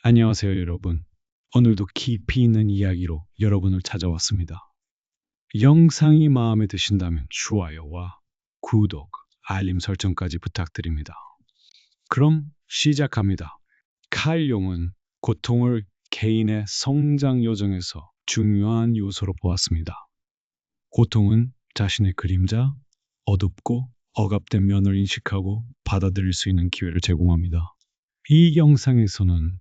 안녕하세요, 여러분. 오늘도 깊이 있는 이야기로 여러분을 찾아왔습니다. 영상이 마음에 드신다면 좋아요와 구독, 알림 설정까지 부탁드립니다. 그럼 시작합니다. 칼 용은 고통을 개인의 성장 여정에서 중요한 요소로 보았습니다. 고통은 자신의 그림자, 어둡고 억압된 면을 인식하고 받아들일 수 있는 기회를 제공합니다. 이 영상에서는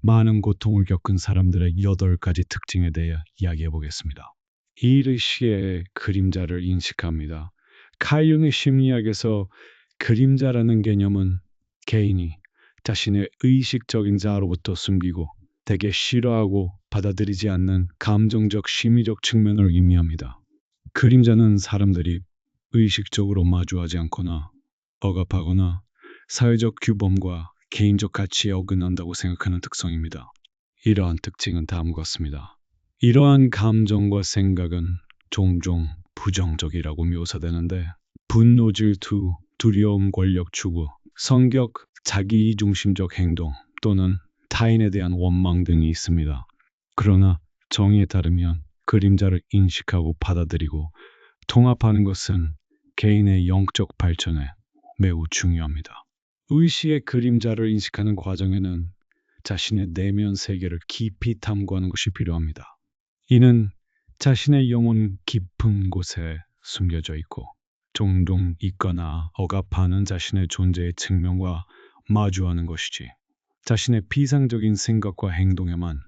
많은 고통을 겪은 사람들의 8가지 특징에 대해 이야기해 보겠습니다. 이르시의 그림자를 인식합니다. 칼 융의 심리학에서 그림자라는 개념은 개인이 자신의 의식적인 자아로부터 숨기고 되게 싫어하고 받아들이지 않는 감정적 심리적 측면을 의미합니다. 그림자는 사람들이 의식적으로 마주하지 않거나 억압하거나 사회적 규범과 개인적 가치에 어긋난다고 생각하는 특성입니다. 이러한 특징은 다음과 같습니다. 이러한 감정과 생각은 종종 부정적이라고 묘사되는데 분노, 질투, 두려움, 권력 추구, 성격, 자기중심적 행동 또는 타인에 대한 원망 등이 있습니다. 그러나 정의에 따르면 그림자를 인식하고 받아들이고 통합하는 것은 개인의 영적 발전에 매우 중요합니다. 의식의 그림자를 인식하는 과정에는 자신의 내면 세계를 깊이 탐구하는 것이 필요합니다. 이는 자신의 영혼 깊은 곳에 숨겨져 있고 종종 있거나 억압하는 자신의 존재의 측면과 마주하는 것이지 자신의 비상적인 생각과 행동에만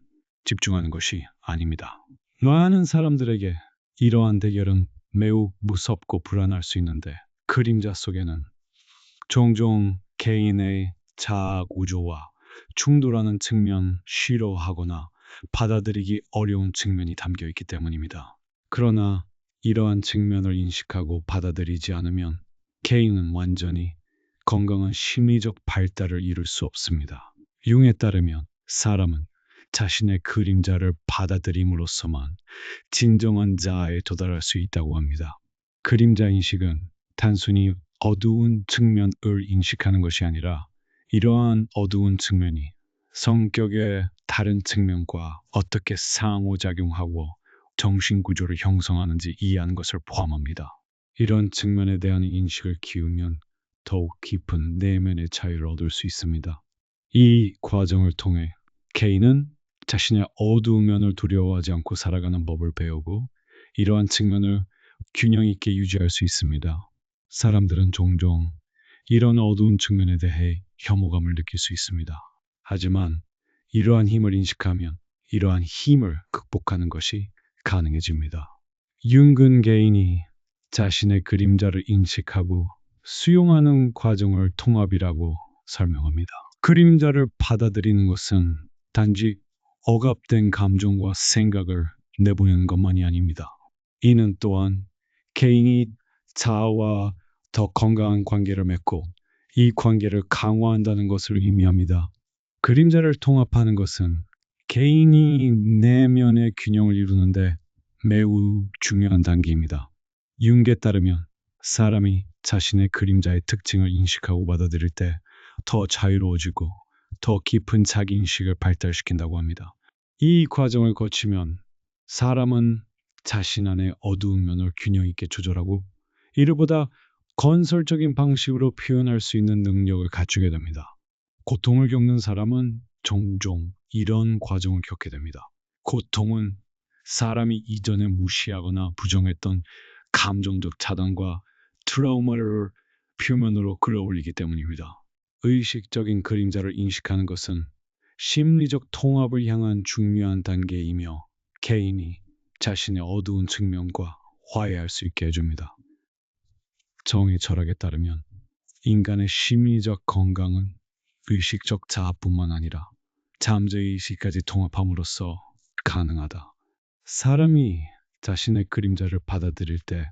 집중하는 것이 아닙니다. 많은 사람들에게 이러한 대결은 매우 무섭고 불안할 수 있는데 그림자 속에는 종종 개인의 자아 구조와 충돌하는 측면, 싫어하거나 받아들이기 어려운 측면이 담겨 있기 때문입니다. 그러나 이러한 측면을 인식하고 받아들이지 않으면 개인은 완전히 건강한 심리적 발달을 이룰 수 없습니다. 융에 따르면 사람은 자신의 그림자를 받아들임으로써만 진정한 자아에 도달할 수 있다고 합니다. 그림자 인식은 단순히 어두운 측면을 인식하는 것이 아니라 이러한 어두운 측면이 성격의 다른 측면과 어떻게 상호작용하고 정신구조를 형성하는지 이해하는 것을 포함합니다. 이런 측면에 대한 인식을 키우면 더욱 깊은 내면의 자유를 얻을 수 있습니다. 이 과정을 통해 개인은 자신의 어두운 면을 두려워하지 않고 살아가는 법을 배우고 이러한 측면을 균형 있게 유지할 수 있습니다. 사람들은 종종 이런 어두운 측면에 대해 혐오감을 느낄 수 있습니다. 하지만 이러한 힘을 인식하면 이러한 힘을 극복하는 것이 가능해집니다. 융은 개인이 자신의 그림자를 인식하고 수용하는 과정을 통합이라고 설명합니다. 그림자를 받아들이는 것은 단지 억압된 감정과 생각을 내보내는 것만이 아닙니다. 이는 또한 개인이 자아와 더 건강한 관계를 맺고 이 관계를 강화한다는 것을 의미합니다. 그림자를 통합하는 것은 개인이 내면의 균형을 이루는데 매우 중요한 단계입니다. 융에 따르면 사람이 자신의 그림자의 특징을 인식하고 받아들일 때 더 자유로워지고 더 깊은 자기인식을 발달시킨다고 합니다. 이 과정을 거치면 사람은 자신 안의 어두운 면을 균형 있게 조절하고 이르보다 건설적인 방식으로 표현할 수 있는 능력을 갖추게 됩니다. 고통을 겪는 사람은 종종 이런 과정을 겪게 됩니다. 고통은 사람이 이전에 무시하거나 부정했던 감정적 차단과 트라우마를 표면으로 끌어올리기 때문입니다. 의식적인 그림자를 인식하는 것은 심리적 통합을 향한 중요한 단계이며 개인이 자신의 어두운 측면과 화해할 수 있게 해줍니다. 정의 철학에 따르면 인간의 심리적 건강은 의식적 자아뿐만 아니라 잠재의식까지 통합함으로써 가능하다. 사람이 자신의 그림자를 받아들일 때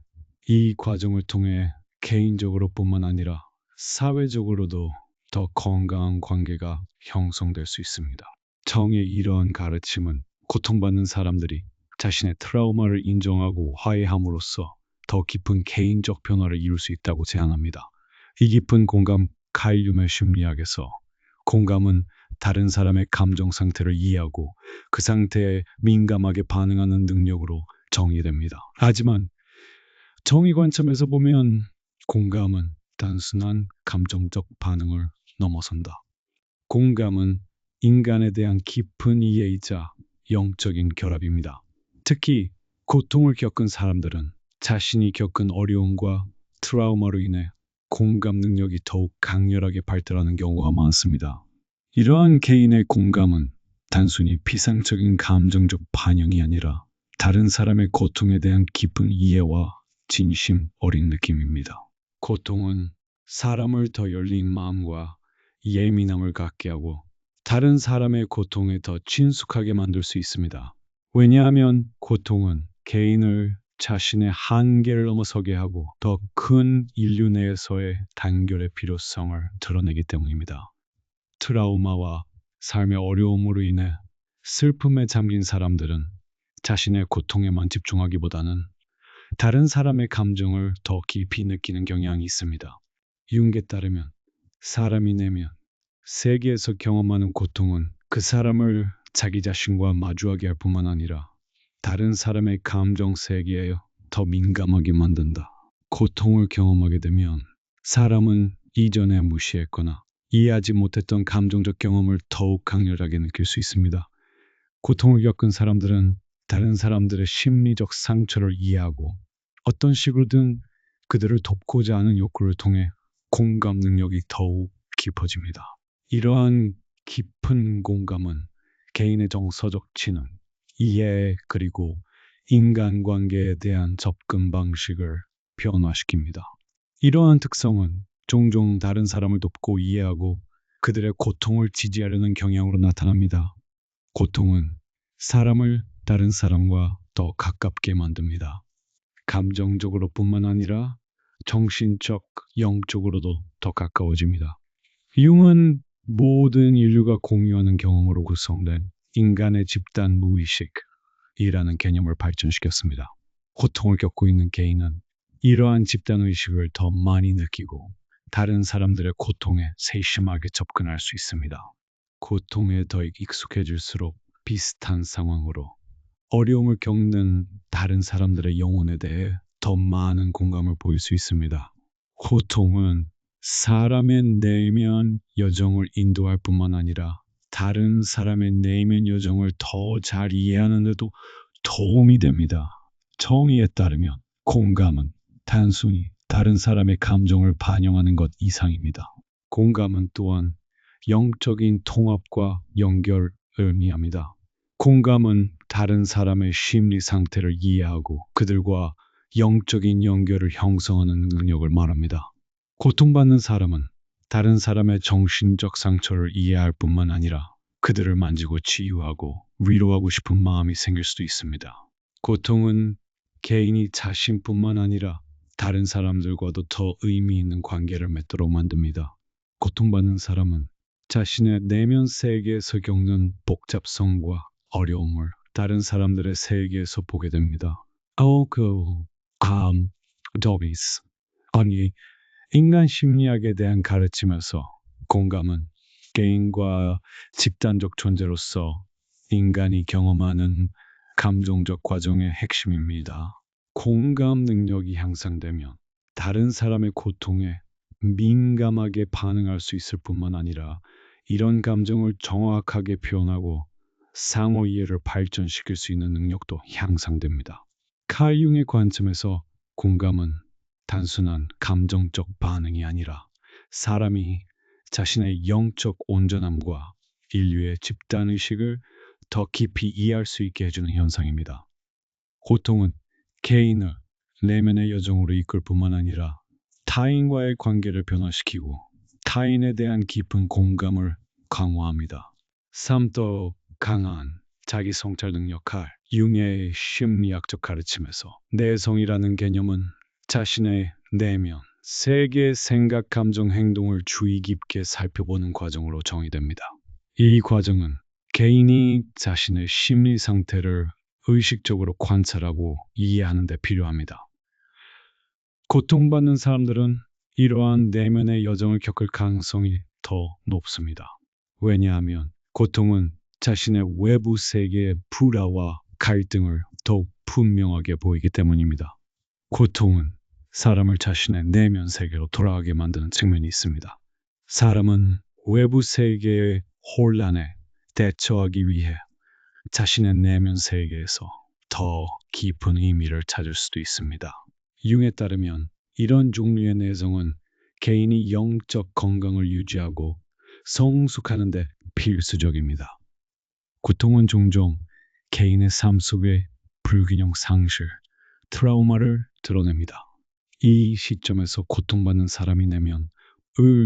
이 과정을 통해 개인적으로 뿐만 아니라 사회적으로도 더 건강한 관계가 형성될 수 있습니다. 정의 이러한 가르침은 고통받는 사람들이 자신의 트라우마를 인정하고 화해함으로써 더 깊은 개인적 변화를 이룰 수 있다고 제안합니다. 이 깊은 공감 칼륨의 심리학에서 공감은 다른 사람의 감정 상태를 이해하고 그 상태에 민감하게 반응하는 능력으로 정의됩니다. 하지만 정의 관점에서 보면 공감은 단순한 감정적 반응을 넘어선다. 공감은 인간에 대한 깊은 이해이자 영적인 결합입니다. 특히 고통을 겪은 사람들은 자신이 겪은 어려움과 트라우마로 인해 공감 능력이 더욱 강렬하게 발달하는 경우가 많습니다. 이러한 개인의 공감은 단순히 피상적인 감정적 반영이 아니라 다른 사람의 고통에 대한 깊은 이해와 진심 어린 느낌입니다. 고통은 사람을 더 열린 마음과 예민함을 갖게 하고 다른 사람의 고통에 더 친숙하게 만들 수 있습니다. 왜냐하면 고통은 개인을 자신의 한계를 넘어서게 하고 더 큰 인류 내에서의 단결의 필요성을 드러내기 때문입니다. 트라우마와 삶의 어려움으로 인해 슬픔에 잠긴 사람들은 자신의 고통에만 집중하기보다는 다른 사람의 감정을 더 깊이 느끼는 경향이 있습니다. 융에 따르면 사람이 내면 세계에서 경험하는 고통은 그 사람을 자기 자신과 마주하게 할 뿐만 아니라 다른 사람의 감정 세계에 더 민감하게 만든다. 고통을 경험하게 되면 사람은 이전에 무시했거나 이해하지 못했던 감정적 경험을 더욱 강렬하게 느낄 수 있습니다. 고통을 겪은 사람들은 다른 사람들의 심리적 상처를 이해하고 어떤 식으로든 그들을 돕고자 하는 욕구를 통해 공감 능력이 더욱 깊어집니다. 이러한 깊은 공감은 개인의 정서적 지능, 이해 그리고 인간관계에 대한 접근 방식을 변화시킵니다. 이러한 특성은 종종 다른 사람을 돕고 이해하고 그들의 고통을 지지하려는 경향으로 나타납니다. 고통은 사람을 다른 사람과 더 가깝게 만듭니다. 감정적으로뿐만 아니라 정신적, 영적으로도 더 가까워집니다. 융은 모든 인류가 공유하는 경험으로 구성된 인간의 집단 무의식이라는 개념을 발전시켰습니다. 고통을 겪고 있는 개인은 이러한 집단 의식을 더 많이 느끼고 다른 사람들의 고통에 세심하게 접근할 수 있습니다. 고통에 더 익숙해질수록 비슷한 상황으로 어려움을 겪는 다른 사람들의 영혼에 대해 더 많은 공감을 보일 수 있습니다. 고통은 사람의 내면 여정을 인도할 뿐만 아니라 다른 사람의 내면 여정을 더 잘 이해하는 데도 도움이 됩니다. 정의에 따르면 공감은 단순히 다른 사람의 감정을 반영하는 것 이상입니다. 공감은 또한 영적인 통합과 연결을 의미합니다. 공감은 다른 사람의 심리 상태를 이해하고 그들과 영적인 연결을 형성하는 능력을 말합니다. 고통받는 사람은 다른 사람의 정신적 상처를 이해할 뿐만 아니라 그들을 만지고 치유하고 위로하고 싶은 마음이 생길 수도 있습니다. 고통은 개인이 자신뿐만 아니라 다른 사람들과도 더 의미 있는 관계를 맺도록 만듭니다. 고통받는 사람은 자신의 내면 세계에서 겪는 복잡성과 어려움을 다른 사람들의 세계에서 보게 됩니다. 더비스. 아니, 인간 심리학에 대한 가르침에서 공감은 개인과 집단적 존재로서 인간이 경험하는 감정적 과정의 핵심입니다. 공감 능력이 향상되면 다른 사람의 고통에 민감하게 반응할 수 있을 뿐만 아니라 이런 감정을 정확하게 표현하고 상호 이해를 발전시킬 수 있는 능력도 향상됩니다. 칼 융의 관점에서 공감은 단순한 감정적 반응이 아니라 사람이 자신의 영적 온전함과 인류의 집단의식을 더 깊이 이해할 수 있게 해주는 현상입니다. 고통은 개인을 내면의 여정으로 이끌 뿐만 아니라 타인과의 관계를 변화시키고 타인에 대한 깊은 공감을 강화합니다. 삶도 강한 자기 성찰 능력 칼 융의 심리학적 가르침에서 내성이라는 개념은 자신의 내면, 세계, 생각, 감정, 행동을 주의 깊게 살펴보는 과정으로 정의됩니다. 이 과정은 개인이 자신의 심리 상태를 의식적으로 관찰하고 이해하는 데 필요합니다. 고통받는 사람들은 이러한 내면의 여정을 겪을 가능성이 더 높습니다. 왜냐하면 고통은 자신의 외부 세계의 불화와 갈등을 더욱 분명하게 보이기 때문입니다. 고통은 사람을 자신의 내면 세계로 돌아가게 만드는 측면이 있습니다. 사람은 외부 세계의 혼란에 대처하기 위해 자신의 내면 세계에서 더 깊은 의미를 찾을 수도 있습니다. 융에 따르면 이런 종류의 내성은 개인이 영적 건강을 유지하고 성숙하는 데 필수적입니다. 고통은 종종 개인의 삶 속의 불균형 상실, 트라우마를 드러냅니다. 이 시점에서 고통받는 사람이 내면을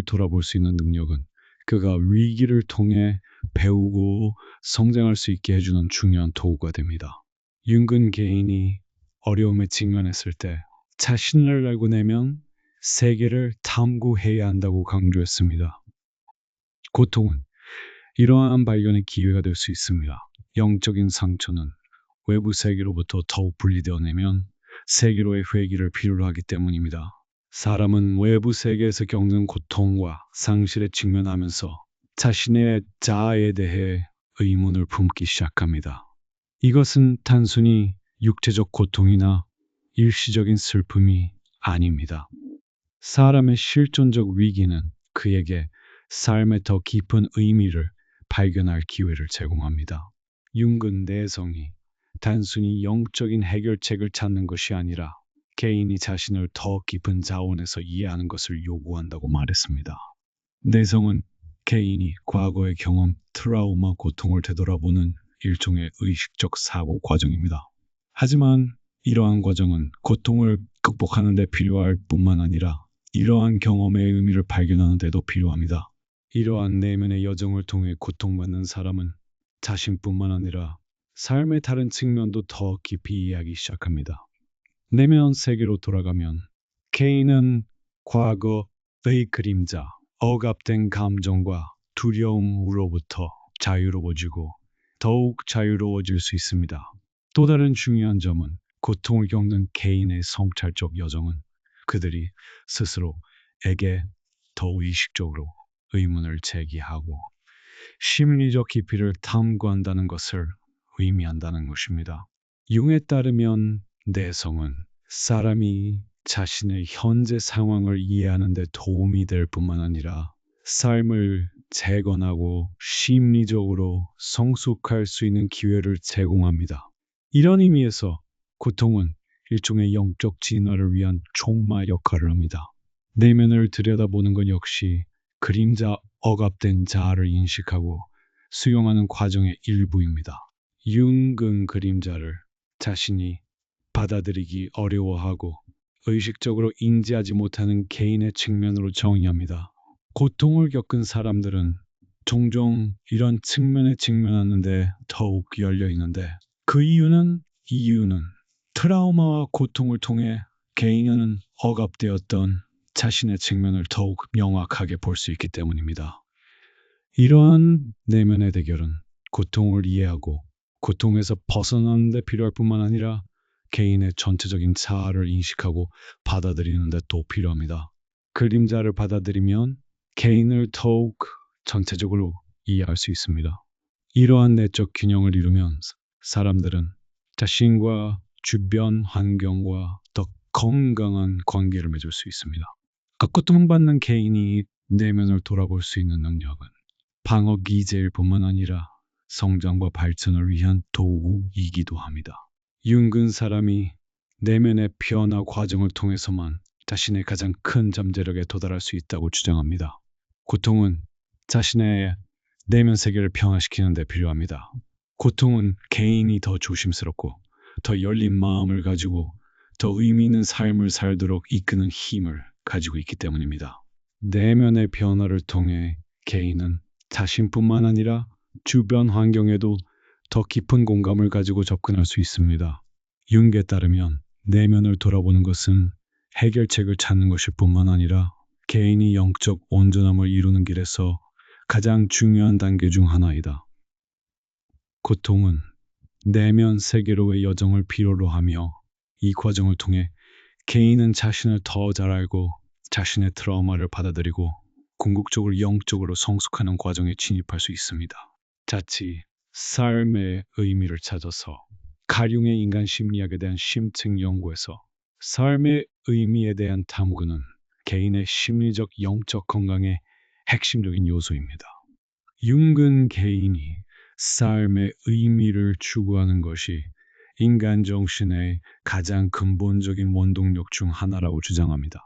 돌아볼 수 있는 능력은 그가 위기를 통해 배우고 성장할 수 있게 해주는 중요한 도구가 됩니다. 윤근 개인이 어려움에 직면했을 때 자신을 알고 내면 세계를 탐구해야 한다고 강조했습니다. 고통은 이러한 발견의 기회가 될 수 있습니다. 영적인 상처는 외부 세계로부터 더욱 분리되어내면 세계로의 회귀를 필요로 하기 때문입니다. 사람은 외부 세계에서 겪는 고통과 상실에 직면하면서 자신의 자아에 대해 의문을 품기 시작합니다. 이것은 단순히 육체적 고통이나 일시적인 슬픔이 아닙니다. 사람의 실존적 위기는 그에게 삶의 더 깊은 의미를 발견할 기회를 제공합니다. 윤근 내성이 단순히 영적인 해결책을 찾는 것이 아니라 개인이 자신을 더 깊은 자원에서 이해하는 것을 요구한다고 말했습니다. 내성은 개인이 과거의 경험, 트라우마, 고통을 되돌아보는 일종의 의식적 사고 과정입니다. 하지만 이러한 과정은 고통을 극복하는 데 필요할 뿐만 아니라 이러한 경험의 의미를 발견하는 데도 필요합니다. 이러한 내면의 여정을 통해 고통받는 사람은 자신뿐만 아니라 삶의 다른 측면도 더 깊이 이해하기 시작합니다. 내면 세계로 돌아가면 개인은 과거의 그림자, 억압된 감정과 두려움으로부터 자유로워지고 더욱 자유로워질 수 있습니다. 또 다른 중요한 점은 고통을 겪는 개인의 성찰적 여정은 그들이 스스로에게 더 의식적으로 의문을 제기하고 심리적 깊이를 탐구한다는 것을 의미한다는 것입니다. 융에 따르면 내성은 사람이 자신의 현재 상황을 이해하는 데 도움이 될 뿐만 아니라 삶을 재건하고 심리적으로 성숙할 수 있는 기회를 제공합니다. 이런 의미에서 고통은 일종의 영적 진화를 위한 촉마 역할을 합니다. 내면을 들여다보는 것 역시 그림자 억압된 자아를 인식하고 수용하는 과정의 일부입니다. 윤근 그림자를 자신이 받아들이기 어려워하고 의식적으로 인지하지 못하는 개인의 측면으로 정의합니다. 고통을 겪은 사람들은 종종 이런 측면에 직면하는데 더욱 열려 있는데 그 이유는 트라우마와 고통을 통해 개인은 억압되었던 자신의 측면을 더욱 명확하게 볼 수 있기 때문입니다. 이러한 내면의 대결은 고통을 이해하고 고통에서 벗어나는 데 필요할 뿐만 아니라 개인의 전체적인 자아를 인식하고 받아들이는 데 또 필요합니다. 그림자를 받아들이면 개인을 더욱 전체적으로 이해할 수 있습니다. 이러한 내적 균형을 이루면 사람들은 자신과 주변 환경과 더 건강한 관계를 맺을 수 있습니다. 고통받는 개인이 내면을 돌아볼 수 있는 능력은 방어 기제일 뿐만 아니라 성장과 발전을 위한 도구이기도 합니다. 윤근 사람이 내면의 변화 과정을 통해서만 자신의 가장 큰 잠재력에 도달할 수 있다고 주장합니다. 고통은 자신의 내면 세계를 평화시키는 데 필요합니다. 고통은 개인이 더 조심스럽고 더 열린 마음을 가지고 더 의미 있는 삶을 살도록 이끄는 힘을 가지고 있기 때문입니다. 내면의 변화를 통해 개인은 자신뿐만 아니라 주변 환경에도 더 깊은 공감을 가지고 접근할 수 있습니다. 융에 따르면 내면을 돌아보는 것은 해결책을 찾는 것일 뿐만 아니라 개인이 영적 온전함을 이루는 길에서 가장 중요한 단계 중 하나이다. 고통은 내면 세계로의 여정을 필요로 하며 이 과정을 통해 개인은 자신을 더 잘 알고 자신의 트라우마를 받아들이고 궁극적으로 영적으로 성숙하는 과정에 진입할 수 있습니다. 자칫 삶의 의미를 찾아서 가룡의 인간 심리학에 대한 심층 연구에서 삶의 의미에 대한 탐구는 개인의 심리적 영적 건강의 핵심적인 요소입니다. 윤근 개인이 삶의 의미를 추구하는 것이 인간 정신의 가장 근본적인 원동력 중 하나라고 주장합니다.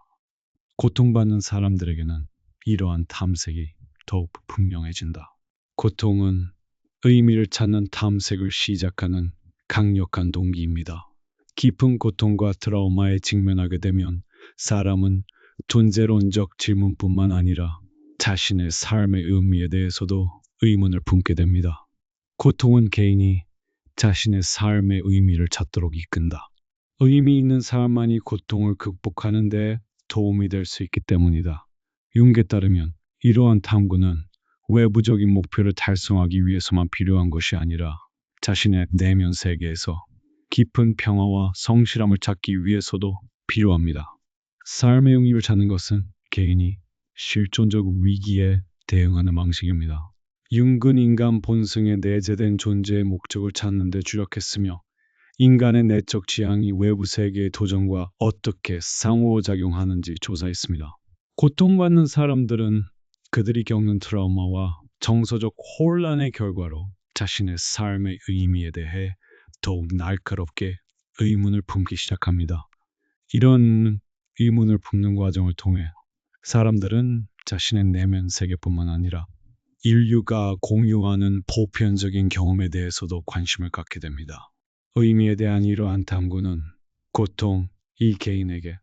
고통받는 사람들에게는 이러한 탐색이 더욱 분명해진다. 고통은 의미를 찾는 탐색을 시작하는 강력한 동기입니다. 깊은 고통과 트라우마에 직면하게 되면 사람은 존재론적 질문뿐만 아니라 자신의 삶의 의미에 대해서도 의문을 품게 됩니다. 고통은 개인이 자신의 삶의 의미를 찾도록 이끈다. 의미 있는 사람만이 고통을 극복하는 데 도움이 될 수 있기 때문이다. 융에 따르면 이러한 탐구는 외부적인 목표를 달성하기 위해서만 필요한 것이 아니라 자신의 내면 세계에서 깊은 평화와 성실함을 찾기 위해서도 필요합니다. 삶의 의미를 찾는 것은 개인이 실존적 위기에 대응하는 방식입니다. 융은 인간 본성에 내재된 존재의 목적을 찾는 데 주력했으며 인간의 내적 지향이 외부 세계의 도전과 어떻게 상호작용하는지 조사했습니다. 고통받는 사람들은 그들이 겪는 트라우마와 정서적 혼란의 결과로 자신의 삶의 의미에 대해 더욱 날카롭게 의문을 품기 시작합니다. 이런 의문을 품는 과정을 통해 사람들은 자신의 내면 세계뿐만 아니라 인류가 공유하는 보편적인 경험에 대해서도 관심을 갖게 됩니다. 의미에 대한 이러한 탐구는 고통, 이 개인에게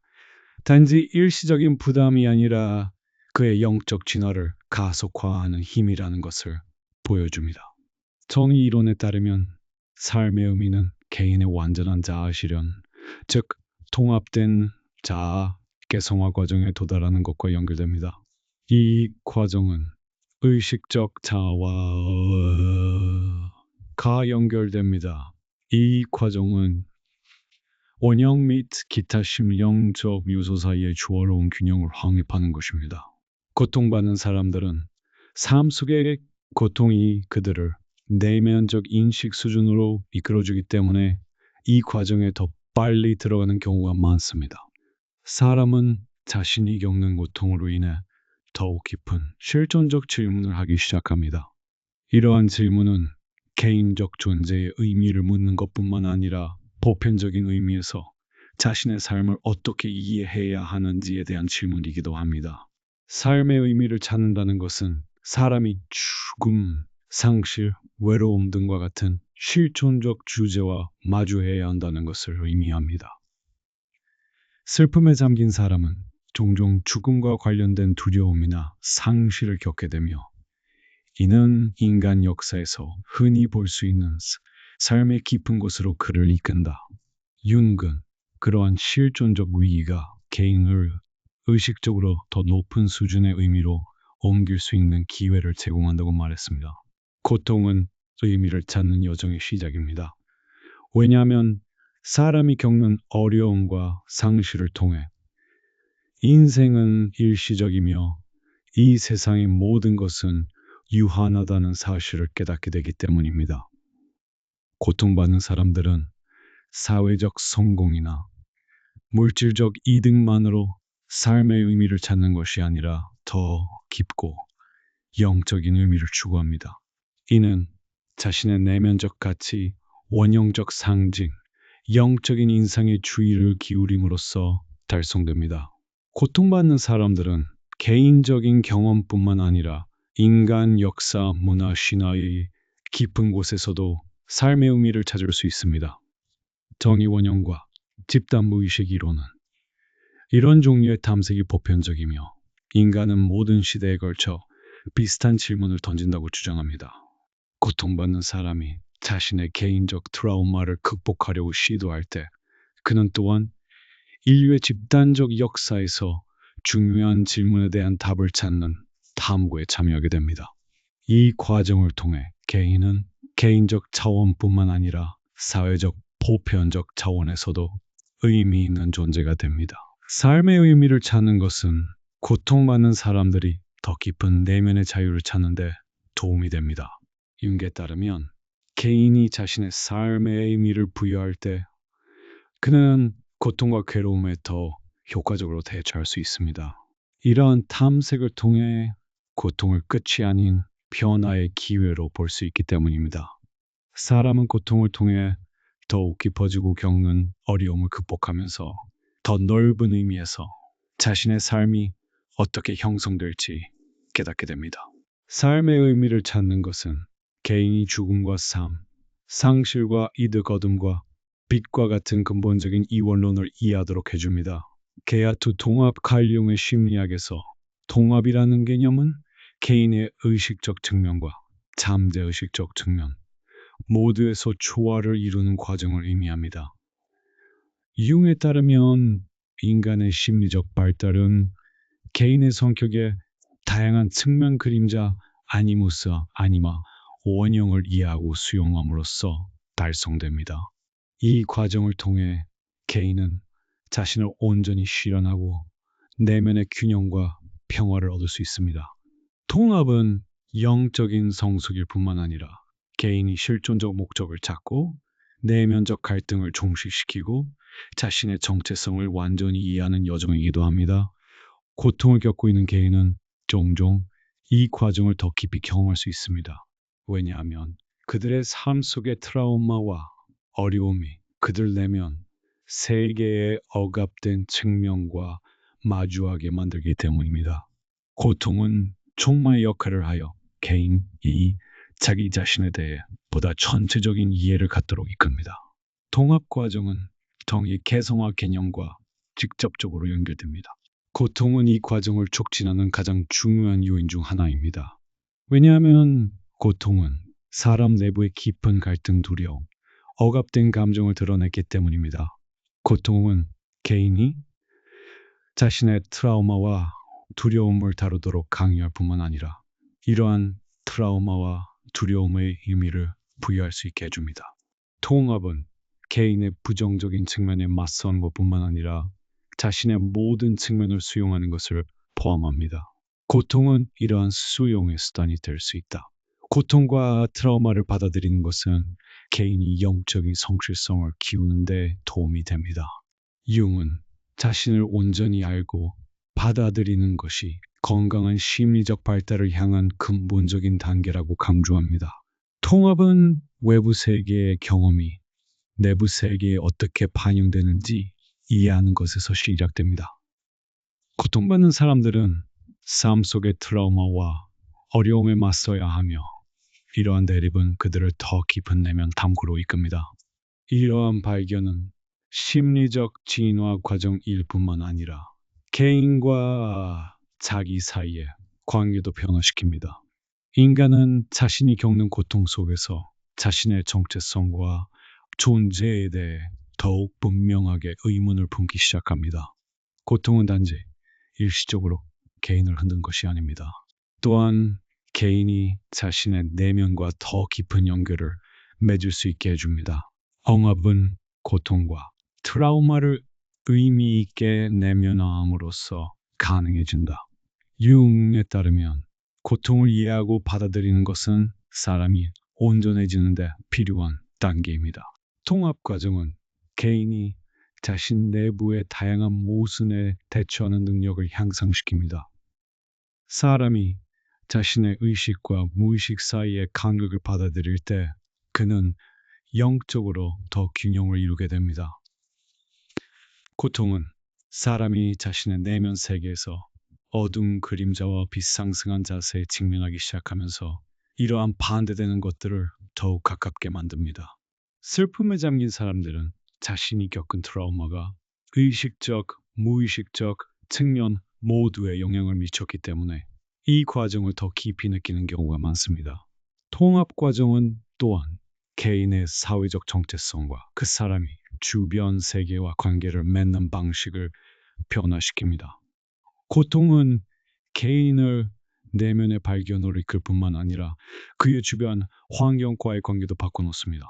단지 일시적인 부담이 아니라 그의 영적 진화를 가속화하는 힘이라는 것을 보여줍니다. 정의 이론에 따르면 삶의 의미는 개인의 완전한 자아 실현, 즉 통합된 자아 개성화 과정에 도달하는 것과 연결됩니다. 이 과정은 의식적 자아와 연결됩니다. 이 과정은 원형 및 기타 심령적 요소 사이의 조화로운 균형을 확립하는 것입니다. 고통받는 사람들은 삶 속의 고통이 그들을 내면적 인식 수준으로 이끌어주기 때문에 이 과정에 더 빨리 들어가는 경우가 많습니다. 사람은 자신이 겪는 고통으로 인해 더욱 깊은 실존적 질문을 하기 시작합니다. 이러한 질문은 개인적 존재의 의미를 묻는 것뿐만 아니라 보편적인 의미에서 자신의 삶을 어떻게 이해해야 하는지에 대한 질문이기도 합니다. 삶의 의미를 찾는다는 것은 사람이 죽음, 상실, 외로움 등과 같은 실존적 주제와 마주해야 한다는 것을 의미합니다. 슬픔에 잠긴 사람은 종종 죽음과 관련된 두려움이나 상실을 겪게 되며 이는 인간 역사에서 흔히 볼 수 있는 삶의 깊은 곳으로 그를 이끈다. 융은 그러한 실존적 위기가 개인을 의식적으로 더 높은 수준의 의미로 옮길 수 있는 기회를 제공한다고 말했습니다. 고통은 의미를 찾는 여정의 시작입니다. 왜냐하면 사람이 겪는 어려움과 상실을 통해 인생은 일시적이며 이 세상의 모든 것은 유한하다는 사실을 깨닫게 되기 때문입니다. 고통받는 사람들은 사회적 성공이나 물질적 이득만으로 삶의 의미를 찾는 것이 아니라 더 깊고 영적인 의미를 추구합니다. 이는 자신의 내면적 가치, 원형적 상징, 영적인 인상의 주의를 기울임으로써 달성됩니다. 고통받는 사람들은 개인적인 경험뿐만 아니라 인간 역사, 문화, 신화의 깊은 곳에서도 삶의 의미를 찾을 수 있습니다. 정의 원형과 집단 무의식 이론은 이런 종류의 탐색이 보편적이며 인간은 모든 시대에 걸쳐 비슷한 질문을 던진다고 주장합니다. 고통받는 사람이 자신의 개인적 트라우마를 극복하려고 시도할 때 그는 또한 인류의 집단적 역사에서 중요한 질문에 대한 답을 찾는 탐구에 참여하게 됩니다. 이 과정을 통해 개인은 개인적 차원뿐만 아니라 사회적 보편적 차원에서도 의미 있는 존재가 됩니다. 삶의 의미를 찾는 것은 고통받는 사람들이 더 깊은 내면의 자유를 찾는 데 도움이 됩니다. 융에 따르면 개인이 자신의 삶의 의미를 부여할 때 그는 고통과 괴로움에 더 효과적으로 대처할 수 있습니다. 이러한 탐색을 통해 고통을 끝이 아닌 변화의 기회로 볼 수 있기 때문입니다. 사람은 고통을 통해 더욱 깊어지고 겪는 어려움을 극복하면서 더 넓은 의미에서 자신의 삶이 어떻게 형성될지 깨닫게 됩니다. 삶의 의미를 찾는 것은 개인이 죽음과 삶, 상실과 이득 얻음과 빚과 같은 근본적인 이원론을 이해하도록 해줍니다. 게아투 통합 칼융의 심리학에서 통합이라는 개념은 개인의 의식적 측면과 잠재의식적 측면 모두에서 조화를 이루는 과정을 의미합니다. 융에 따르면 인간의 심리적 발달은 개인의 성격의 다양한 측면 그림자 아니무스 아니마 원형을 이해하고 수용함으로써 달성됩니다. 이 과정을 통해 개인은 자신을 온전히 실현하고 내면의 균형과 평화를 얻을 수 있습니다. 통합은 영적인 성숙일 뿐만 아니라 개인이 실존적 목적을 찾고 내면적 갈등을 종식시키고 자신의 정체성을 완전히 이해하는 여정이기도 합니다. 고통을 겪고 있는 개인은 종종 이 과정을 더 깊이 경험할 수 있습니다. 왜냐하면 그들의 삶 속의 트라우마와 어려움이 그들 내면 세계의 억압된 측면과 마주하게 만들기 때문입니다. 고통은 종마의 역할을 하여 개인이 자기 자신에 대해 보다 전체적인 이해를 갖도록 이끕니다. 통합 과정은 정의 개성화 개념과 직접적으로 연결됩니다. 고통은 이 과정을 촉진하는 가장 중요한 요인 중 하나입니다. 왜냐하면 고통은 사람 내부의 깊은 갈등, 두려움, 억압된 감정을 드러냈기 때문입니다. 고통은 개인이 자신의 트라우마와 두려움을 다루도록 강요할 뿐만 아니라 이러한 트라우마와 두려움의 의미를 부여할 수 있게 해줍니다. 통합은 개인의 부정적인 측면에 맞서는 것뿐만 아니라 자신의 모든 측면을 수용하는 것을 포함합니다. 고통은 이러한 수용의 수단이 될 수 있다. 고통과 트라우마를 받아들이는 것은 개인이 영적인 성실성을 키우는 데 도움이 됩니다. 융은 자신을 온전히 알고 받아들이는 것이 건강한 심리적 발달을 향한 근본적인 단계라고 강조합니다. 통합은 외부 세계의 경험이 내부 세계에 어떻게 반영되는지 이해하는 것에서 시작됩니다. 고통받는 사람들은 삶 속의 트라우마와 어려움에 맞서야 하며 이러한 대립은 그들을 더 깊은 내면 탐구로 이끕니다. 이러한 발견은 심리적 진화 과정일 뿐만 아니라 개인과 자기 사이의 관계도 변화시킵니다. 인간은 자신이 겪는 고통 속에서 자신의 정체성과 존재에 대해 더욱 분명하게 의문을 품기 시작합니다. 고통은 단지 일시적으로 개인을 흔든 것이 아닙니다. 또한 개인이 자신의 내면과 더 깊은 연결을 맺을 수 있게 해줍니다. 억압은 고통과 트라우마를 의미 있게 내면화함으로써 가능해진다. 융에 따르면 고통을 이해하고 받아들이는 것은 사람이 온전해지는 데 필요한 단계입니다. 통합 과정은 개인이 자신 내부의 다양한 모순에 대처하는 능력을 향상시킵니다. 사람이 자신의 의식과 무의식 사이의 간극을 받아들일 때 그는 영적으로 더 균형을 이루게 됩니다. 고통은 사람이 자신의 내면 세계에서 어두운 그림자와 비상승한 자세에 직면하기 시작하면서 이러한 반대되는 것들을 더욱 가깝게 만듭니다. 슬픔에 잠긴 사람들은 자신이 겪은 트라우마가 의식적, 무의식적 측면 모두에 영향을 미쳤기 때문에 이 과정을 더 깊이 느끼는 경우가 많습니다. 통합 과정은 또한 개인의 사회적 정체성과 그 사람이 주변 세계와 관계를 맺는 방식을 변화시킵니다. 고통은 개인을 내면의 발견으로 이끌 뿐만 아니라 그의 주변 환경과의 관계도 바꿔놓습니다.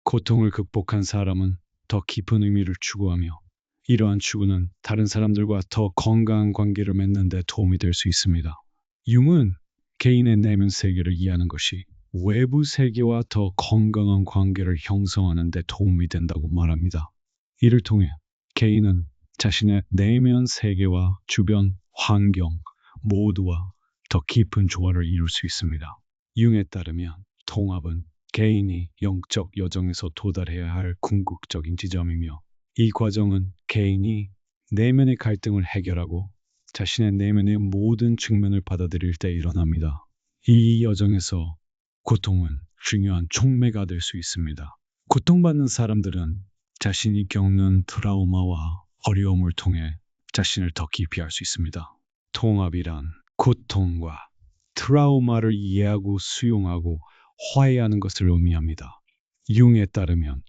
고통을 극복한 사람은 더 깊은 의미를 추구하며 이러한 추구는 다른 사람들과 더 건강한 관계를 맺는 데 도움이 될 수 있습니다. 융은 개인의 내면 세계를 이해하는 것이 외부 세계와 더 건강한 관계를 형성하는 데 도움이 된다고 말합니다. 이를 통해 개인은 자신의 내면 세계와 주변 환경 모두와 더 깊은 조화를 이룰 수 있습니다. 융에 따르면 통합은 개인이 영적 여정에서 도달해야 할 궁극적인 지점이며 이 과정은 개인이 내면의 갈등을 해결하고 자신의 내면의 모든 측면을 받아들일 때 일어납니다. 이 여정에서 고통은 중요한 촉매가 될 수 있습니다. 고통받는 사람들은 자신이 겪는 트라우마와 어려움을 통해 자신을 더 깊이 알 수 있습니다. 통합이란 고통과 트라우마를 이해하고 수용하고 화해하는 것을 의미합니다. 융에 따르면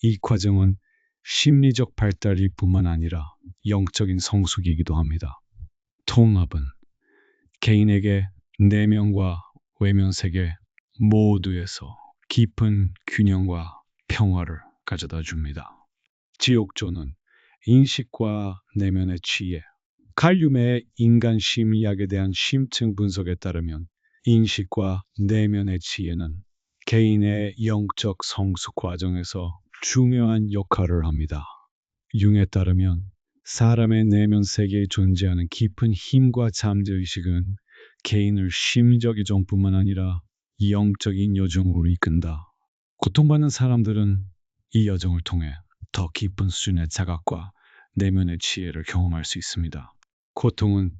이 과정은 심리적 발달일 뿐만 아니라 영적인 성숙이기도 합니다. 통합은 개인에게 내면과 외면 세계 모두에서 깊은 균형과 평화를 가져다 줍니다. 지옥조는 인식과 내면의 지혜, 칼륨의 인간 심리학에 대한 심층 분석에 따르면 인식과 내면의 지혜는 개인의 영적 성숙 과정에서 중요한 역할을 합니다. 융에 따르면 사람의 내면 세계에 존재하는 깊은 힘과 잠재의식은 개인을 심리적 여정뿐만 아니라 영적인 여정으로 이끈다. 고통받는 사람들은 이 여정을 통해 더 깊은 수준의 자각과 내면의 지혜를 경험할 수 있습니다. 고통은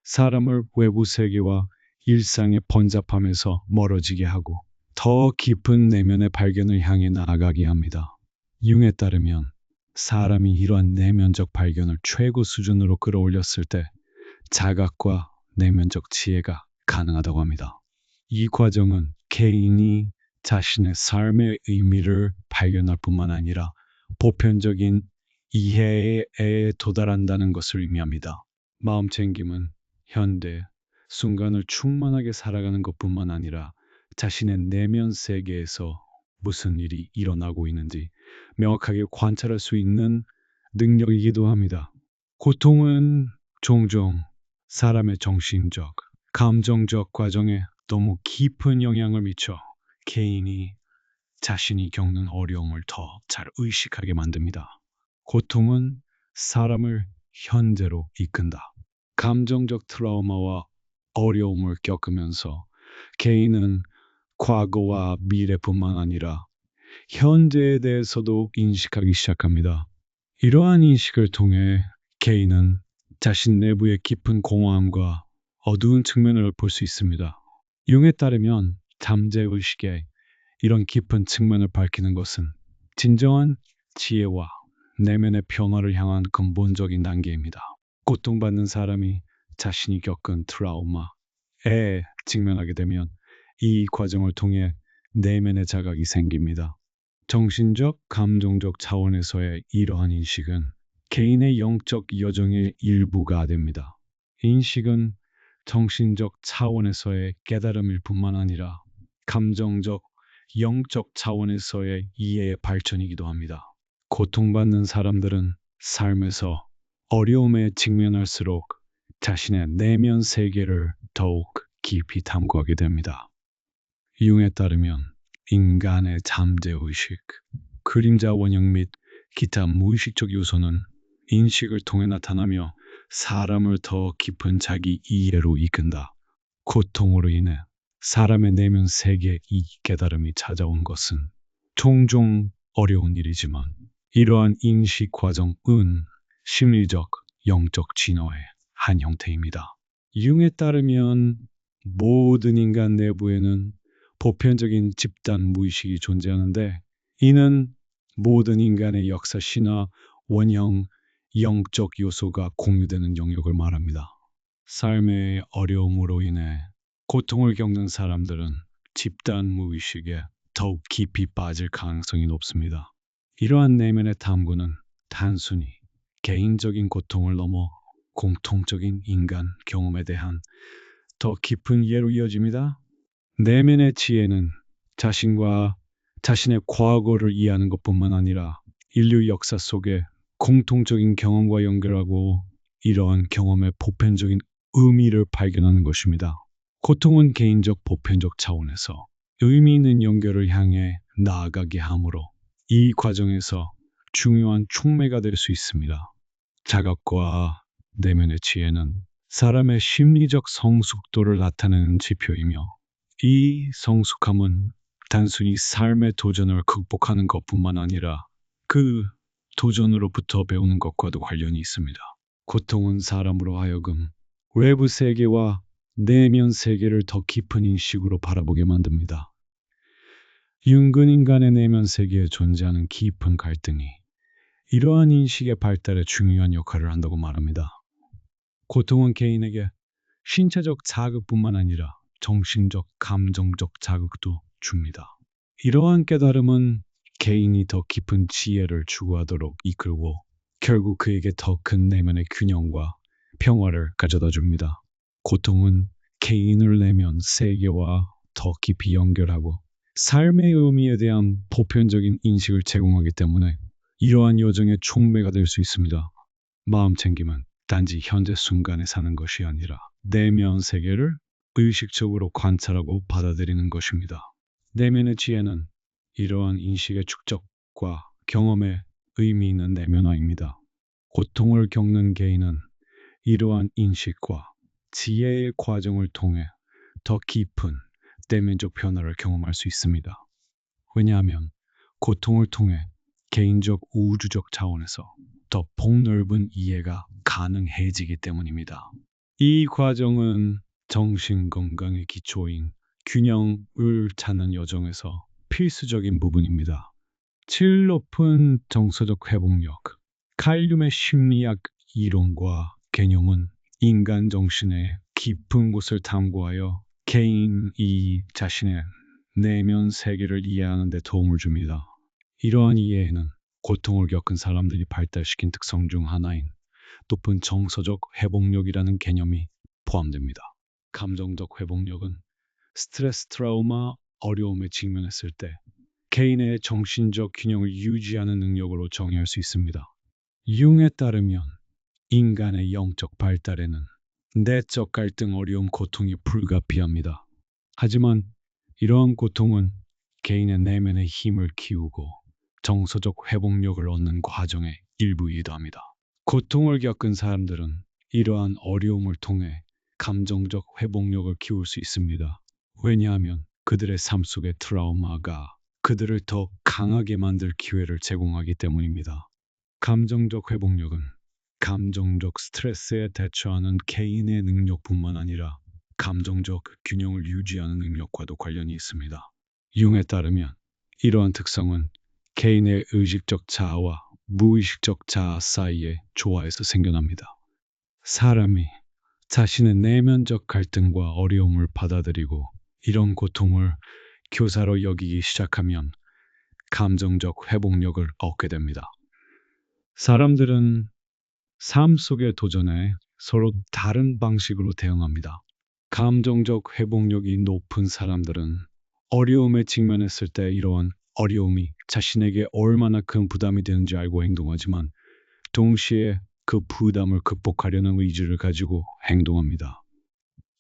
사람을 외부 세계와 일상의 번잡함에서 멀어지게 하고 더 깊은 내면의 발견을 향해 나아가게 합니다. 융에 따르면 사람이 이러한 내면적 발견을 최고 수준으로 끌어올렸을 때 자각과 내면적 지혜가 가능하다고 합니다. 이 과정은 개인이 자신의 삶의 의미를 발견할 뿐만 아니라 보편적인 이해에 도달한다는 것을 의미합니다. 마음챙김은 현대 순간을 충만하게 살아가는 것뿐만 아니라 자신의 내면 세계에서 무슨 일이 일어나고 있는지 명확하게 관찰할 수 있는 능력이기도 합니다. 고통은 종종 사람의 정신적, 감정적 과정에 너무 깊은 영향을 미쳐 개인이 자신이 겪는 어려움을 더 잘 의식하게 만듭니다. 고통은 사람을 현재로 이끈다. 감정적 트라우마와 어려움을 겪으면서 개인은 과거와 미래뿐만 아니라 현재에 대해서도 인식하기 시작합니다. 이러한 인식을 통해 개인은 자신 내부의 깊은 공허함과 어두운 측면을 볼 수 있습니다. 융에 따르면 잠재의식의 이런 깊은 측면을 밝히는 것은 진정한 지혜와 내면의 변화를 향한 근본적인 단계입니다. 고통받는 사람이 자신이 겪은 트라우마에 직면하게 되면 이 과정을 통해 내면의 자각이 생깁니다. 정신적, 감정적 차원에서의 이러한 인식은 개인의 영적 여정의 일부가 됩니다. 인식은 정신적 차원에서의 깨달음일 뿐만 아니라 감정적, 영적 차원에서의 이해의 발전이기도 합니다. 고통받는 사람들은 삶에서 어려움에 직면할수록 자신의 내면 세계를 더욱 깊이 탐구하게 됩니다. 융에 따르면 인간의 잠재의식, 그림자 원형 및 기타 무의식적 요소는 인식을 통해 나타나며 사람을 더 깊은 자기 이해로 이끈다. 고통으로 인해 사람의 내면 세계에 이 깨달음이 찾아온 것은 종종 어려운 일이지만 이러한 인식 과정은 심리적, 영적 진화의 한 형태입니다. 융에 따르면 모든 인간 내부에는 보편적인 집단 무의식이 존재하는데 이는 모든 인간의 역사, 신화, 원형, 영적 요소가 공유되는 영역을 말합니다. 삶의 어려움으로 인해 고통을 겪는 사람들은 집단 무의식에 더욱 깊이 빠질 가능성이 높습니다. 이러한 내면의 탐구는 단순히 개인적인 고통을 넘어 공통적인 인간 경험에 대한 더 깊은 이해로 이어집니다. 내면의 지혜는 자신과 자신의 과거를 이해하는 것뿐만 아니라 인류 역사 속에 공통적인 경험과 연결하고 이러한 경험의 보편적인 의미를 발견하는 것입니다. 고통은 개인적 보편적 차원에서 의미 있는 연결을 향해 나아가게 하므로 이 과정에서 중요한 촉매가 될 수 있습니다. 자각과 내면의 지혜는 사람의 심리적 성숙도를 나타내는 지표이며 이 성숙함은 단순히 삶의 도전을 극복하는 것뿐만 아니라 그 도전으로부터 배우는 것과도 관련이 있습니다. 고통은 사람으로 하여금 외부 세계와 내면 세계를 더 깊은 인식으로 바라보게 만듭니다. 윤근 인간의 내면 세계에 존재하는 깊은 갈등이 이러한 인식의 발달에 중요한 역할을 한다고 말합니다. 고통은 개인에게 신체적 자극뿐만 아니라 정신적, 감정적 자극도 줍니다. 이러한 깨달음은 개인이 더 깊은 지혜를 추구하도록 이끌고 결국 그에게 더 큰 내면의 균형과 평화를 가져다 줍니다. 고통은 개인을 내면 세계와 더 깊이 연결하고 삶의 의미에 대한 보편적인 인식을 제공하기 때문에 이러한 여정의 촉매가 될 수 있습니다. 마음 챙김은 단지 현재 순간에 사는 것이 아니라 내면 세계를 의식적으로 관찰하고 받아들이는 것입니다. 내면의 지혜는 이러한 인식의 축적과 경험에 의미 있는 내면화입니다. 고통을 겪는 개인은 이러한 인식과 지혜의 과정을 통해 더 깊은 내면적 변화를 경험할 수 있습니다. 왜냐하면 고통을 통해 개인적 우주적 차원에서 더 폭넓은 이해가 가능해지기 때문입니다. 이 과정은 정신 건강의 기초인 균형을 찾는 여정에서 필수적인 부분입니다. 질 높은 정서적 회복력, 칼륨의 심리학 이론과 개념은 인간 정신의 깊은 곳을 탐구하여 개인이 자신의 내면 세계를 이해하는 데 도움을 줍니다. 이러한 이해에는 고통을 겪은 사람들이 발달시킨 특성 중 하나인 높은 정서적 회복력이라는 개념이 포함됩니다. 감정적 회복력은 스트레스, 트라우마, 어려움에 직면했을 때 개인의 정신적 균형을 유지하는 능력으로 정의할 수 있습니다. 융에 따르면 인간의 영적 발달에는 내적 갈등, 어려움, 고통이 불가피합니다. 하지만 이러한 고통은 개인의 내면의 힘을 키우고 정서적 회복력을 얻는 과정의 일부이기도 합니다. 고통을 겪은 사람들은 이러한 어려움을 통해 감정적 회복력을 키울 수 있습니다. 왜냐하면 그들의 삶 속의 트라우마가 그들을 더 강하게 만들 기회를 제공하기 때문입니다. 감정적 회복력은 감정적 스트레스에 대처하는 개인의 능력뿐만 아니라 감정적 균형을 유지하는 능력과도 관련이 있습니다. 융에 따르면 이러한 특성은 개인의 의식적 자아와 무의식적 자아 사이의 조화에서 생겨납니다. 사람이 자신의 내면적 갈등과 어려움을 받아들이고 이런 고통을 교사로 여기기 시작하면 감정적 회복력을 얻게 됩니다. 사람들은 삶 속의 도전에 서로 다른 방식으로 대응합니다. 감정적 회복력이 높은 사람들은 어려움에 직면했을 때 이러한 어려움이 자신에게 얼마나 큰 부담이 되는지 알고 행동하지만 동시에 그 부담을 극복하려는 의지를 가지고 행동합니다.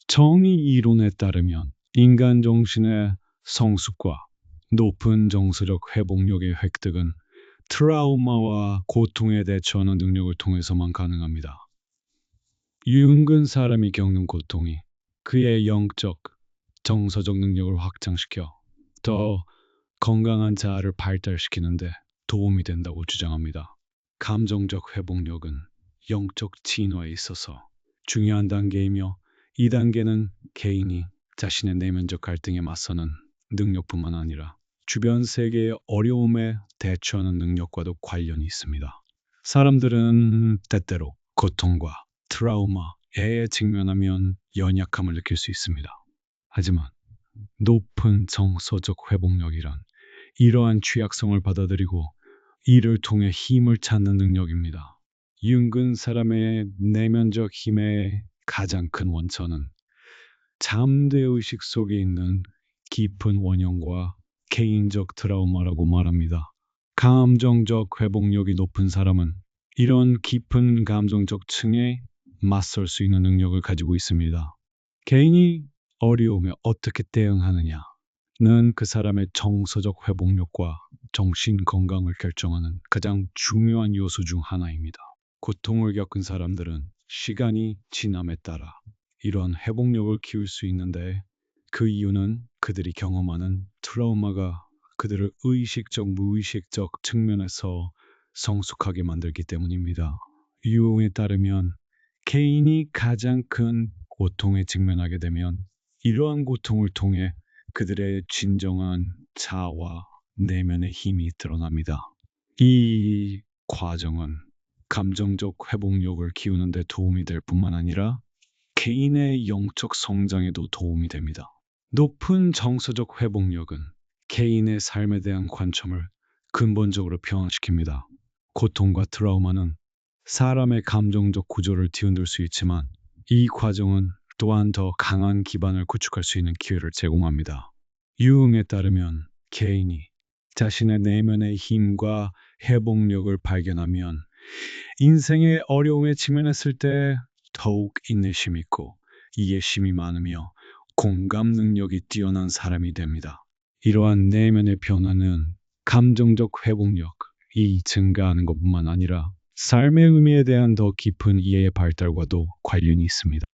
정의 이론에 따르면 인간 정신의 성숙과 높은 정서적 회복력의 획득은 트라우마와 고통에 대처하는 능력을 통해서만 가능합니다. 윤근 사람이 겪는 고통이 그의 영적, 정서적 능력을 확장시켜 더 건강한 자아를 발달시키는데 도움이 된다고 주장합니다. 감정적 회복력은 영적 진화에 있어서 중요한 단계이며 이 단계는 개인이 자신의 내면적 갈등에 맞서는 능력뿐만 아니라 주변 세계의 어려움에 대처하는 능력과도 관련이 있습니다. 사람들은 때때로 고통과 트라우마에 직면하면 연약함을 느낄 수 있습니다. 하지만 높은 정서적 회복력이란 이러한 취약성을 받아들이고 이를 통해 힘을 찾는 능력입니다. 윤근 사람의 내면적 힘의 가장 큰 원천은 잠재의식 속에 있는 깊은 원형과 개인적 트라우마라고 말합니다. 감정적 회복력이 높은 사람은 이런 깊은 감정적 층에 맞설 수 있는 능력을 가지고 있습니다. 개인이 어려움에 어떻게 대응하느냐는 그 사람의 정서적 회복력과 정신 건강을 결정하는 가장 중요한 요소 중 하나입니다. 고통을 겪은 사람들은 시간이 지남에 따라 이러한 회복력을 키울 수 있는데 그 이유는 그들이 경험하는 트라우마가 그들을 의식적, 무의식적 측면에서 성숙하게 만들기 때문입니다. 유흥에 따르면 개인이 가장 큰 고통에 직면하게 되면 이러한 고통을 통해 그들의 진정한 자아와 내면의 힘이 드러납니다. 이 과정은 감정적 회복력을 키우는 데 도움이 될 뿐만 아니라 개인의 영적 성장에도 도움이 됩니다. 높은 정서적 회복력은 개인의 삶에 대한 관점을 근본적으로 변화시킵니다. 고통과 트라우마는 사람의 감정적 구조를 뒤흔들 수 있지만 이 과정은 또한 더 강한 기반을 구축할 수 있는 기회를 제공합니다. 유흥에 따르면 개인이 자신의 내면의 힘과 회복력을 발견하면 인생의 어려움에 직면했을 때 더욱 인내심이 있고 이해심이 많으며 공감 능력이 뛰어난 사람이 됩니다. 이러한 내면의 변화는 감정적 회복력이 증가하는 것뿐만 아니라 삶의 의미에 대한 더 깊은 이해의 발달과도 관련이 있습니다.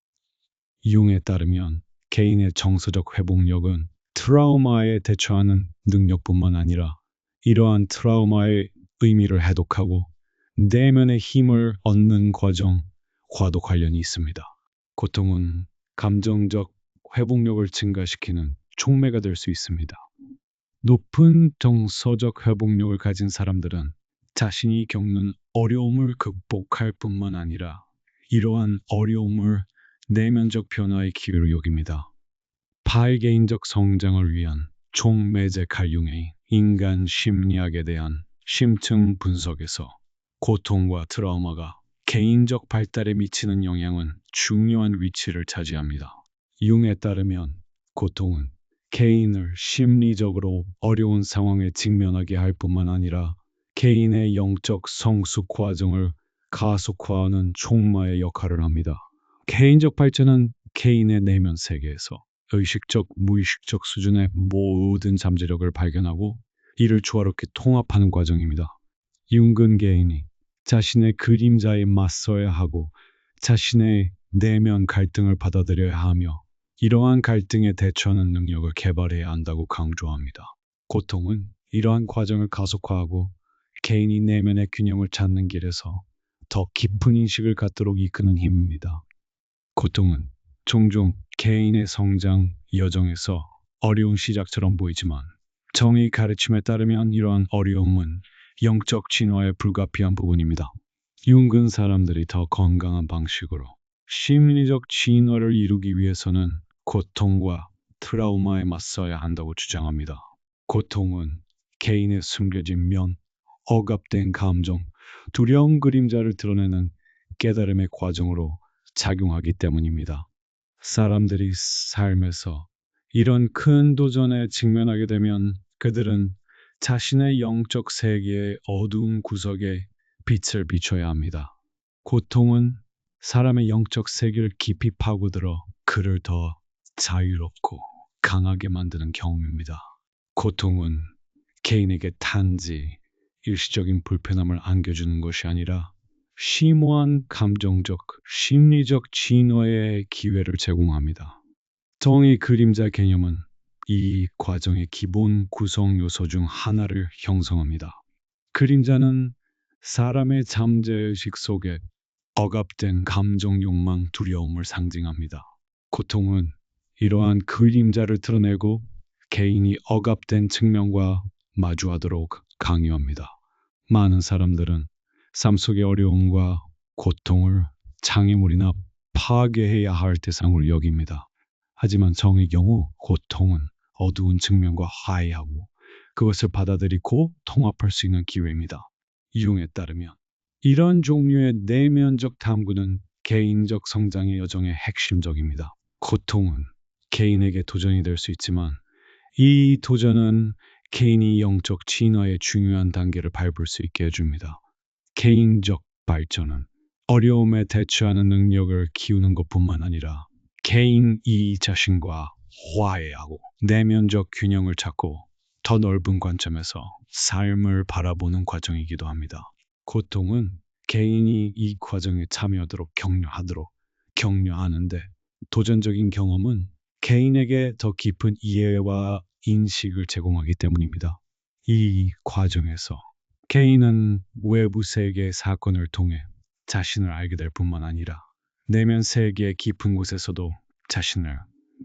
융에 따르면 개인의 정서적 회복력은 트라우마에 대처하는 능력뿐만 아니라 이러한 트라우마의 의미를 해독하고 내면의 힘을 얻는 과정과도 관련이 있습니다. 고통은 감정적 회복력을 증가시키는 촉매가 될 수 있습니다. 높은 정서적 회복력을 가진 사람들은 자신이 겪는 어려움을 극복할 뿐만 아니라 이러한 어려움을 내면적 변화의 기회로 여깁니다. 파일개인적 성장을 위한 총매제 칼융의 인간 심리학에 대한 심층 분석에서 고통과 트라우마가 개인적 발달에 미치는 영향은 중요한 위치를 차지합니다. 융에 따르면 고통은 개인을 심리적으로 어려운 상황에 직면하게 할 뿐만 아니라 개인의 영적 성숙 과정을 가속화하는 촉마의 역할을 합니다. 개인적 발전은 개인의 내면 세계에서 의식적, 무의식적 수준의 모든 잠재력을 발견하고 이를 조화롭게 통합하는 과정입니다. 윤근 개인이 자신의 그림자에 맞서야 하고 자신의 내면 갈등을 받아들여야 하며 이러한 갈등에 대처하는 능력을 개발해야 한다고 강조합니다. 고통은 이러한 과정을 가속화하고 개인이 내면의 균형을 찾는 길에서 더 깊은 인식을 갖도록 이끄는 힘입니다. 고통은 종종 개인의 성장 여정에서 어려운 시작처럼 보이지만 정의 가르침에 따르면 이러한 어려움은 영적 진화에 불가피한 부분입니다. 윤근 사람들이 더 건강한 방식으로 심리적 진화를 이루기 위해서는 고통과 트라우마에 맞서야 한다고 주장합니다. 고통은 개인의 숨겨진 면, 억압된 감정, 두려운 그림자를 드러내는 깨달음의 과정으로 작용하기 때문입니다. 사람들이 삶에서 이런 큰 도전에 직면하게 되면 그들은 자신의 영적 세계의 어두운 구석에 빛을 비춰야 합니다. 고통은 사람의 영적 세계를 깊이 파고들어 그를 더 자유롭고 강하게 만드는 경험입니다. 고통은 개인에게 단지 일시적인 불편함을 안겨주는 것이 아니라 심오한 감정적, 심리적 진화의 기회를 제공합니다. 정의 그림자 개념은 이 과정의 기본 구성 요소 중 하나를 형성합니다. 그림자는 사람의 잠재의식 속에 억압된 감정, 욕망, 두려움을 상징합니다. 고통은 이러한 그림자를 드러내고 개인이 억압된 측면과 마주하도록 강요합니다. 많은 사람들은 삶 속의 어려움과 고통을 장애물이나 파괴해야 할 대상으로 여깁니다. 하지만 정의 경우 고통은 어두운 측면과 화해하고 그것을 받아들이고 통합할 수 있는 기회입니다. 융에 따르면 이런 종류의 내면적 탐구는 개인적 성장의 여정의 핵심적입니다. 고통은 개인에게 도전이 될 수 있지만 이 도전은 개인이 영적 진화의 중요한 단계를 밟을 수 있게 해줍니다. 개인적 발전은 어려움에 대처하는 능력을 키우는 것뿐만 아니라 개인이 자신과 화해하고 내면적 균형을 찾고 더 넓은 관점에서 삶을 바라보는 과정이기도 합니다. 고통은 개인이 이 과정에 참여하도록 격려하는데 도전적인 경험은 개인에게 더 깊은 이해와 인식을 제공하기 때문입니다. 이 과정에서 개인은 외부 세계의 사건을 통해 자신을 알게 될 뿐만 아니라 내면 세계의 깊은 곳에서도 자신을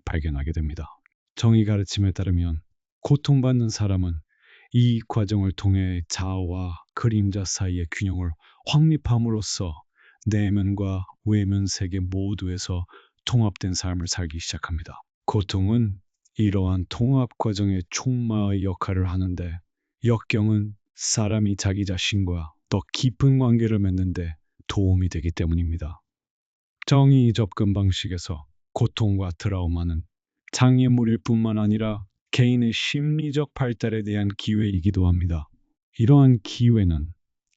발견하게 됩니다. 정의 가르침에 따르면 고통받는 사람은 이 과정을 통해 자아와 그림자 사이의 균형을 확립함으로써 내면과 외면 세계 모두에서 통합된 삶을 살기 시작합니다. 고통은 이러한 통합 과정의 촉마의 역할을 하는데 역경은 사람이 자기 자신과 더 깊은 관계를 맺는데 도움이 되기 때문입니다. 정의 접근 방식에서 고통과 트라우마는 장애물일 뿐만 아니라 개인의 심리적 발달에 대한 기회이기도 합니다. 이러한 기회는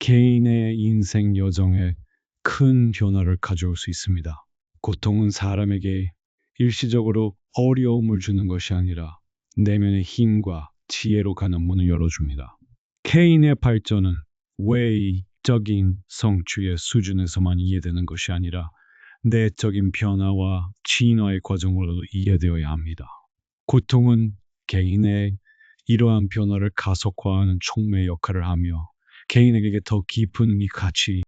개인의 인생 여정에 큰 변화를 가져올 수 있습니다. 고통은 사람에게 일시적으로 어려움을 주는 것이 아니라 내면의 힘과 지혜로 가는 문을 열어줍니다. 개인의 발전은 외적인 성취의 수준에서만 이해되는 것이 아니라 내적인 변화와 진화의 과정으로 이해되어야 합니다. 고통은 개인의 이러한 변화를 가속화하는 촉매 역할을 하며 개인에게 더 깊은 가치